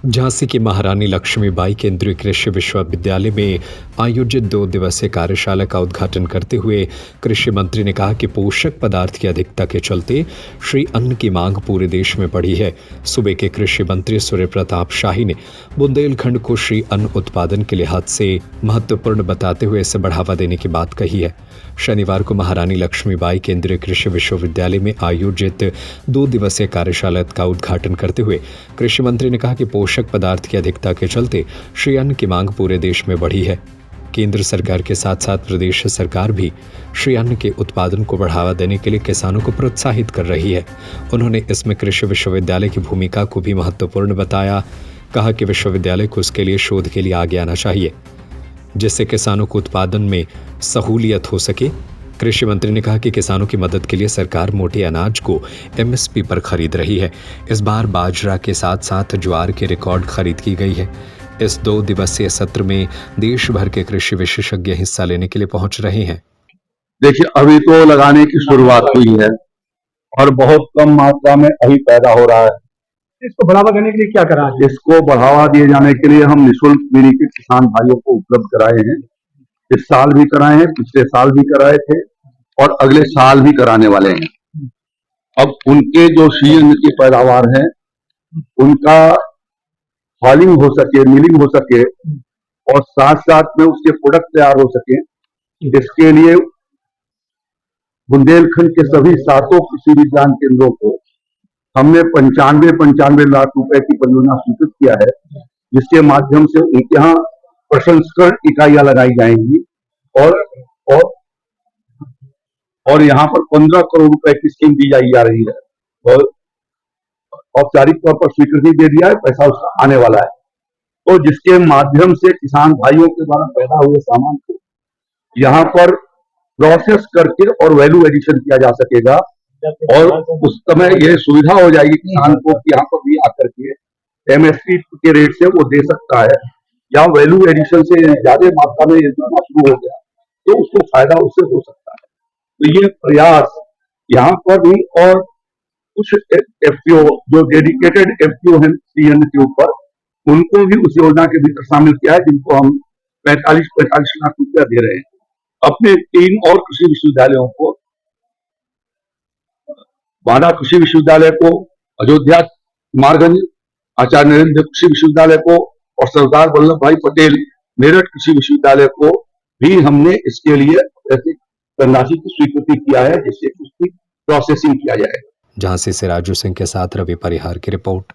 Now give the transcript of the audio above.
झांसी की महारानी लक्ष्मीबाई केंद्रीय कृषि विश्वविद्यालय में आयोजित 2 दिवसीय कार्यशाला का उद्घाटन करते हुए कृषि मंत्री ने कहा कि पोषक पदार्थ की अधिकता के चलते श्री अन्न की मांग पूरे देश में बढ़ी है। सूबे के कृषि मंत्री सूर्य प्रताप शाही ने बुंदेलखंड को श्री अन्न उत्पादन के लिहाज से महत्वपूर्ण बताते हुए इसे बढ़ावा देने की बात कही है। शनिवार को महारानी लक्ष्मीबाई केंद्रीय कृषि विश्वविद्यालय में आयोजित 2 दिवसीय कार्यशाला का उद्घाटन करते हुए कृषि मंत्री ने कहा कि पोषक पदार्थ की अधिकता के चलते श्री अन्न की मांग पूरे देश में बढ़ी है। केंद्र सरकार के साथ साथ प्रदेश सरकार भी श्री अन्न के उत्पादन को बढ़ावा देने के लिए किसानों को प्रोत्साहित कर रही है। उन्होंने इसमें कृषि विश्वविद्यालय की भूमिका को भी महत्वपूर्ण बताया। कहा कि विश्वविद्यालय को उसके लिए शोध के लिए आगे आना चाहिए जिससे किसानों को उत्पादन में सहूलियत हो सके। कृषि मंत्री ने कहा कि किसानों की मदद के लिए सरकार मोटे अनाज को एमएसपी पर खरीद रही है। इस बार बाजरा के साथ साथ ज्वार की रिकॉर्ड खरीद की गई है। इस 2 दिवसीय सत्र में देश भर के कृषि विशेषज्ञ हिस्सा लेने के लिए पहुंच रहे हैं। देखिए, अभी तो लगाने की शुरुआत हुई है और बहुत कम मात्रा में अभी पैदा हो रहा है। इसको बढ़ावा देने के लिए क्या करा है? इसको बढ़ावा दिए जाने के लिए हम निःशुल्क मिनीकिट किसान भाइयों को उपलब्ध कराए हैं। इस साल भी कराए हैं, पिछले साल भी कराए थे और अगले साल भी कराने वाले हैं। अब उनके जो श्री अन्न की पैदावार है उनका हॉलिंग हो सके, मिलिंग हो सके और साथ साथ में उसके प्रोडक्ट तैयार हो सके, इसके लिए बुंदेलखंड के सभी 7 कृषि विज्ञान केंद्रों को हमने 95 लाख रुपए की परियोजना स्वीकृत किया है, जिसके माध्यम से उनके यहाँ प्रसंस्करण इकाइयां लगाई जाएंगी और यहाँ पर 15 करोड़ रुपए की स्कीम दी जा रही है और औपचारिक तौर पर स्वीकृति दे दिया है, पैसा उसका आने वाला है। तो जिसके माध्यम से किसान भाइयों के द्वारा पैदा हुए सामान को यहाँ पर प्रोसेस करके और वैल्यू एडिशन किया जा सकेगा और उस समय यह सुविधा हो जाएगी किसान को कि यहाँ पर भी आकर के एमएसपी के रेट से वो दे सकता है या वैल्यू एडिशन से ज्यादा मात्रा में यदि शुरू हो गया तो उसको फायदा उससे हो सकता है। तो ये प्रयास यहाँ पर भी और कुछ एफपीओ जो डेडिकेटेड एफपीओ है सीएन के ऊपर, उनको भी उस योजना के भीतर शामिल किया है, जिनको हम 45 लाख रुपया दे रहे हैं। अपने 3 और कृषि विश्वविद्यालयों को, बांदा कृषि विश्वविद्यालय को, अयोध्या कुमारगंज आचार्य नरेंद्र कृषि विश्वविद्यालय को और सरदार वल्लभ भाई पटेल मेरठ कृषि विश्वविद्यालय को भी हमने इसके लिए ऐसी धनराशि की स्वीकृति किया है, जिससे उसकी प्रोसेसिंग किया जाएगा। झांसी से राजू सिंह के साथ रवि परिहार की रिपोर्ट।